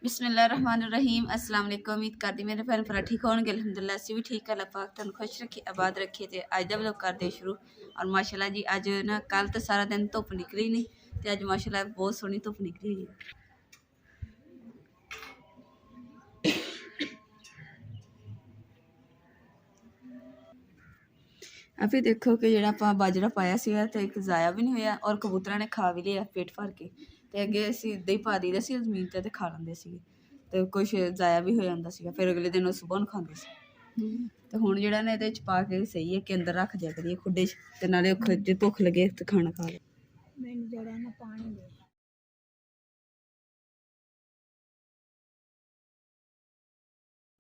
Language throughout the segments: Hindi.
बिस्मिल्लाहिर्रहमानिर्रहीम। अस्सलाम वालेकुम। उम्मीद करती मेरे भैन भरा ठीक होंगे। अल्हम्दुलिल्लाह असी भी ठीक। अल्लाह पाक तुहानू खुश रखे, आबाद रखे। तो अज दा व्लॉग करते शुरू। और माशाल्लाह जी अज ना कल तो सारा दिन धुप निकली नहीं, तो अज माशाल्लाह बहुत सोहनी धुप निकली है। अभी देखो कि जो आप बाजरा पाया तो एक ज़ाया भी नहीं होया और कबूतर ने खा भी लिया पेट भर के। तो अगे असी इदा ही पा दी दा सी जमीन ते खा लेंदे सी, तो कुछ ज़ाया भी हो जाता सी। फिर अगले दिन सुबह नूं खांदे सी। तो हुण जिहड़ा ना इहदे च पा के सही है कि अंदर रख दिया करिए खुडे च, ते नाले जे भुख लगे तो खाना खा लो। मैनूं जड़ा ना पानी दे।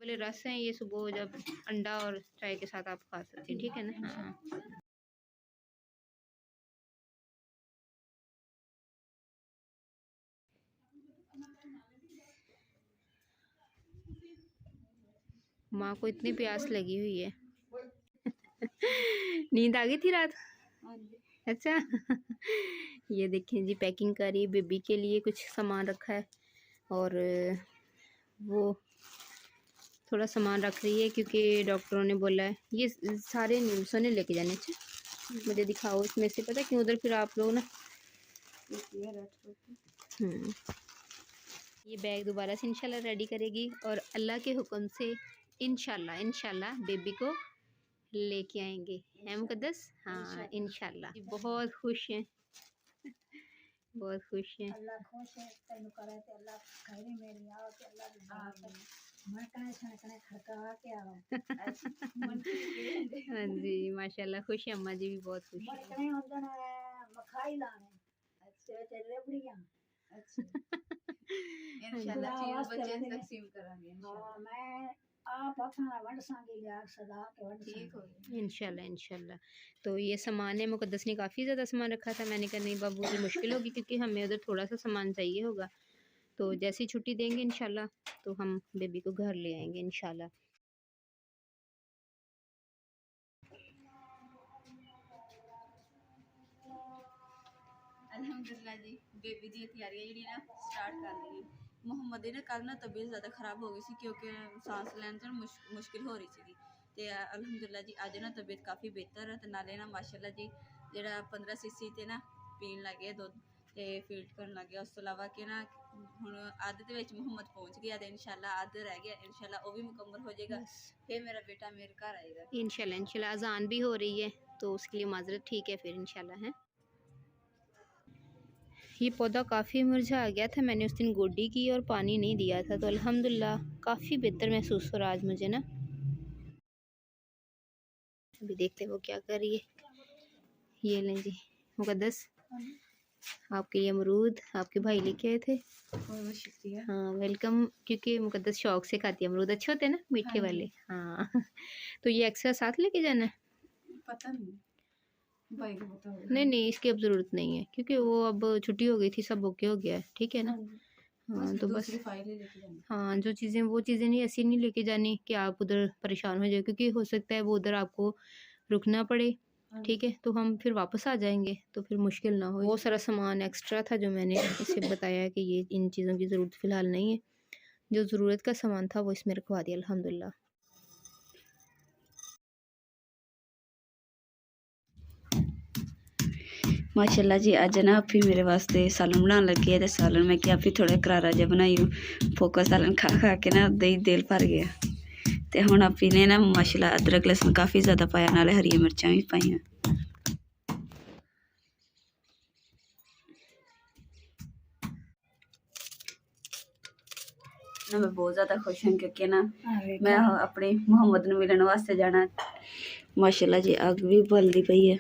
वाले रस हैं ये सुबह जब अंडा और चाय के साथ आप खा सकते हैं, ठीक है ना। हाँ माँ को इतनी प्यास लगी हुई है। नींद आ गई थी रात। अच्छा। ये देखें जी पैकिंग कर रही है बेबी के लिए, कुछ सामान रखा है और वो थोड़ा सामान रख रही है क्योंकि डॉक्टरों ने बोला है ये सारे न्यूज़ों ने लेके जाने। अच्छा मुझे दिखाओ इसमें से, पता क्यों उधर फिर आप लोग ना ये बैग दोबारा से इंशाल्लाह रेडी करेगी और अल्लाह के हुक्म से इंशाल्लाह बेबी को लेके आएंगे, है मुकद्दस। हाँ इंशाल्लाह बहुत खुश हैं, बहुत खुश हैं। अल्लाह खुश है, तेनू करे ते अल्लाह खैर मेरी आओ ते अल्लाह दी बात मणकने छणकने खड़का के आओ। हाँ जी माशाल्लाह खुश है, अम्मा जी भी बहुत खुश है। मणकने होंदे ने मखाई लाने। अच्छा ते रेबड़ियां। अच्छा इंशाल्लाह चीज़ बच्चे तकसीम करांगे इंशाल्लाह। हां मैं आप अपना वंड सांगी लिया सदा के वंड ठीक हो इंशाल्लाह। तो ये सामान है, मुकद्दस ने काफ़ी ज़्यादा सामान रखा था। मैंने कहा नहीं बाबू मुझे मुश्किल होगी क्योंकि हमें उधर थोड़ा सा सामान चाहिए होगा। तो जैसे ही छुट्टी देंगे इंशाल्लाह तो हम बेबी को घर ले आएंगे इंशाल्लाह। अल्हम्दुलिल्लाह जी बेबी दी तैयारियां जी ना स्टार्ट कर दी। मुहम्मद दी ना कल ना तबीयत ज़्यादा खराब हो गई सी क्योंकि सांस लैन च मुश्किल हो रही सी। तो अल्हम्दुलिल्लाह जी अज ना तबीयत काफ़ी बेहतर है। तो नाले ना माशाल्लाह जी जो 15 सीसी ते ना पीन लग गया दुध तो फीड कर लग गया। उस तो अलावा कि ना हुण अद्ध दे विच मुहम्मद पहुँच गया तो इंशाल्लाह अद्ध रह गया, इंशाल्लाह वो भी मुकम्मल हो जाएगा। फिर मेरा बेटा मेरे घर आएगा इंशाल्लाह अजान भी हो रही है तो उसके लिए माजरत ठीक है फिर इंशाल्लाह है। ये पौधा काफ़ी मुरझा गया था, मैंने उस दिन गोडी की और पानी नहीं दिया था, तो अल्हम्दुलिल्लाह काफ़ी बेहतर महसूस हो रहा आज मुझे ना। अभी देखते हैं वो क्या कर रही है। ये लें जी मुकद्दस आपके लिए अमरूद आपके भाई लेके आए थे। शुक्रिया। हाँ वेलकम, क्योंकि मुकद्दस शौक से खाती है अमरूद, अच्छे होते हैं ना मीठे वाले। हाँ तो ये एक्स्ट्रा साथ लेके जाना है। पता नहीं भाई को पता होगा। नहीं इसकी अब ज़रूरत नहीं है क्योंकि वो अब छुट्टी हो गई थी, सब ओके हो गया है, ठीक है ना। हाँ तो बस हाँ जो चीज़ें वो चीज़ें नहीं ऐसी नहीं लेके जानी कि आप उधर परेशान हो जाए, क्योंकि हो सकता है वो उधर आपको रुकना पड़े, ठीक है। तो हम फिर वापस आ जाएंगे तो फिर मुश्किल ना हो। वो सारा सामान एक्स्ट्रा था जो मैंने इसे बताया कि ये इन चीज़ों की ज़रूरत फ़िलहाल नहीं है, जो ज़रूरत का सामान था वो इसमें रखवा दिया अल्हम्दुलिल्लाह। माशाल्लाह जी अज ना अभी मेरे वास्ते सालन बनाने लगी है। तो सालन मैं क्या अभी थोड़ा करारा जहा बनाई फोका सालन खा खा के ना दही दिल भर गया। तो हुण अभी ने ना माशाल्लाह अदरक लहसुन काफ़ी ज़्यादा पाया, नाले हरिया मिर्चां भी पाइयां। ना मैं बहुत ज़्यादा खुश हूँ क्योंकि ना मैं अपने मुहम्मद नूं मिलने वास्ते जाना। माशाल्लाह जी अग भी बलदी पई है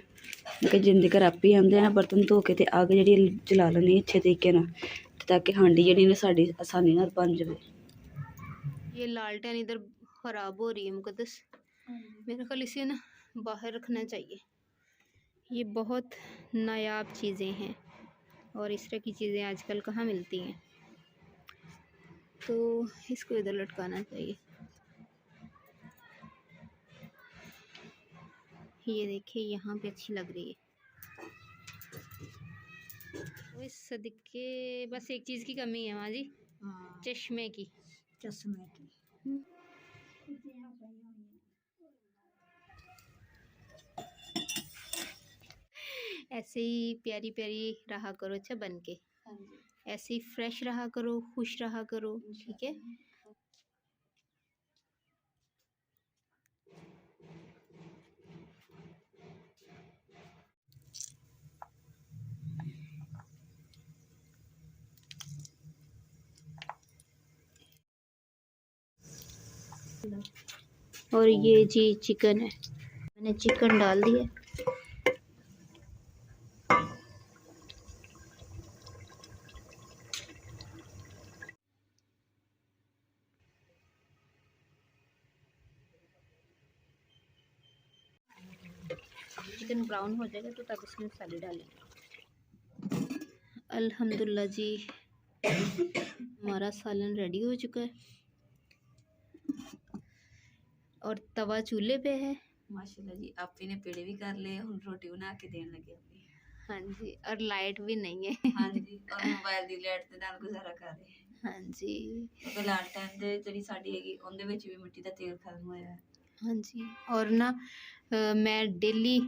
कि जिंदे घर आप ही आंदे ना बर्तन धो के अग जी जला लैनी अच्छे तरीके ना, ताकि हांडी जी ना साड़ी आसानी नाल बन जाए। ये लालटेन इधर ख़राब हो रही है मुकद्दस, मेरे ख्याल इसे ना बाहर रखना चाहिए। ये बहुत नायाब चीज़ें हैं और इस तरह की चीज़ें आजकल कहाँ मिलती हैं, तो इसको इधर लटकाना चाहिए। ये देखिए यहाँ पे अच्छी लग रही है। वो इस सदके बस एक चीज़ की कमी है माँ जी, चश्मे की। चश्मे की ऐसे ही प्यारी प्यारी रहा करो अच्छा बन के, हाँ जी ऐसे ही फ्रेश रहा करो, खुश रहा करो, ठीक है। और ये जी चिकन है, मैंने चिकन डाल दिया। चिकन ब्राउन हो जाएगा तो तब इसमें मसाले डालेंगे। अल्हम्दुलिल्लाह जी, हमारा सालन रेडी हो चुका है और तवा चूल्हे पे है। माशाल्लाह जी, आपी ने पेड़े भी कर लिए, हुण रोटी बना के देन लगे आपी। हाँ जी, और लाइट भी नहीं है। हाँ जी, और मोबाइल ਦੀ ਲਾਈਟ ਦੇ ਨਾਲ ਗੁਜ਼ਾਰਾ ਕਰ ਰਹੇ ਹਾਂ। हाँ जी, ਕਿਉਂਕਿ ਲਾਲਟਨ ਦੇ ਜਿਹੜੀ ਸਾਡੀ ਹੈਗੀ ਉਹਦੇ ਵਿੱਚ ਵੀ ਮਿੱਟੀ ਦਾ ਤੇਲ ਖਤਮ ਹੋਇਆ ਹੈ। हाँ जी। और ना मैं डेली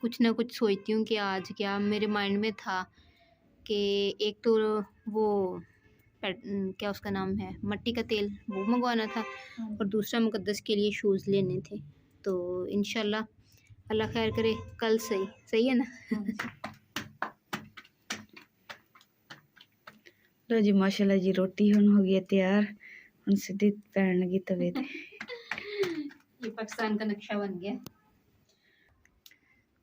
कुछ ना कुछ सोचती हूँ कि आज क्या मेरे माइंड में था कि एक तो वो क्या उसका नाम है, मट्टी का तेल, वो मंगवाना था और दूसरा मुकद्दस के लिए शूज़ लेने थे। तो इंशाल्लाह अल्लाह खैर करे, कल सही सही है ना। लो जी माशाल्लाह जी, रोटी हुण हो गई है तैयार, हुण सीधी पैन लगी तवे ते। ये पाकिस्तान का नक्शा बन गया।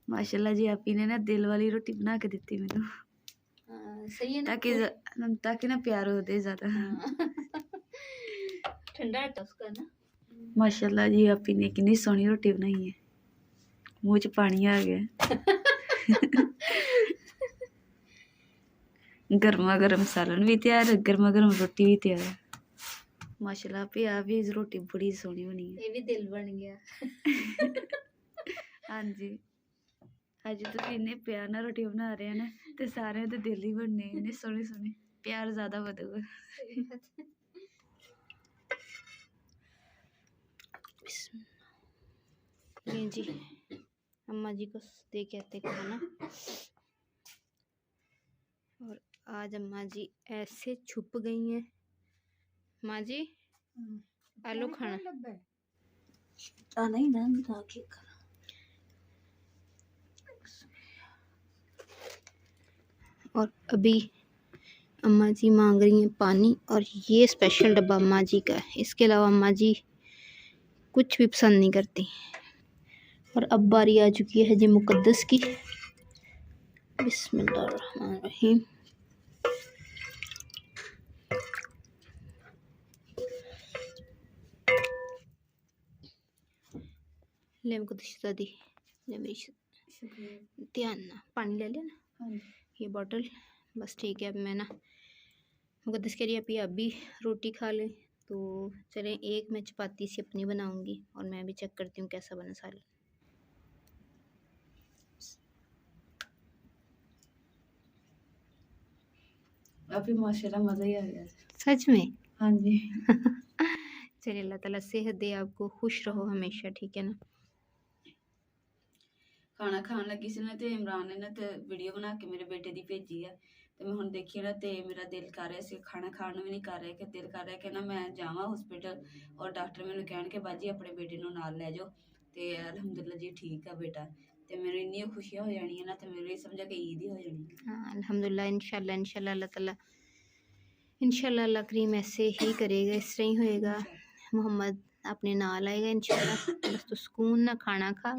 माशाल्लाह जी, आपी ने ना दिल वाली रोटी बना के दी मैनू, सही है ना, ताकि ना प्यार हो दे ज़्यादा। ठंडा है उसका ना। माशाल्लाह जी, आपी ने कितनी सोहनी रोटी बनाई है, मुँह च पानी आ गया। गर्मा गर्म सालन भी तैयार, गर्मा गर्म रोटी भी तैयार। माशाल्लाह आपी, आप भी रोटी बड़ी सोहनी बनी है। ये भी दिल बन गया। हाँ जी, अज तुसीं इन्ने प्यार नाल रोटी बना रहे हैं ना, ते सारे दे दिल ही बनने इन्ने सोहने सोहने, प्यार ज़्यादा बधूगा। ये जी अम्मा जी को दे के आते खाना, और आज अम्मा जी ऐसे छुप गई हैं। माँ जी आलू खाना नहीं ना के और अभी अम्मा जी मांग रही हैं पानी, और ये स्पेशल डब्बा अम्मा जी का है, इसके अलावा अम्मा जी कुछ भी पसंद नहीं करती। और अब बारी आ चुकी है जी मुकद्दस की। बिस्मिल्लाहिर्रहमानिर्रहीम। ले मुकद्दस दादी, ले मेरी ध्यान ना, पानी ले लिया ना ये बॉटल, बस ठीक है। अब मैं ना मुकद्दस कह रही है अभी रोटी खा लें, तो चलें एक मैं चपाती सी अपनी बनाऊंगी और मैं भी चेक करती हूँ कैसा बना सालन। अभी माशाल्लाह मज़ा ही आ गया सच में। हाँ जी। चलिए अल्लाह ताला सेहत दे आपको, खुश रहो हमेशा, ठीक है ना। खाना खान लगी सी ना, ते इमरान ने ना ते वीडियो बना के मेरे बेटे दी भेजी है, ते मैं हुण देखी ना, ते मेरा दिल कर रहा सी खाना खाण भी नहीं कर रहा, कि दिल कर रहा कि ना मैं जावां हॉस्पिटल और डॉक्टर मैनूं कहण कि बाजी अपने बेटे नूं नाल लै जाओ, ते अलहमदुलिल्लाह जी ठीक है बेटा, ते मेरी इन्नी खुशियां हो जानियां ना, ते मेरे समझा कि ईद ही हो जानी है। हाँ अल्हम्दुलिल्लाह, इंशाल्लाह इंशाल्लाह अल्लाह ताला, इंशाल्लाह अल्लाह करीम ऐसे ही करेगा, इस तरह ही होएगा। मोहम्मद अपने नाल आएगा इंशाल्लाह। बस तो सुकून ना खाना खा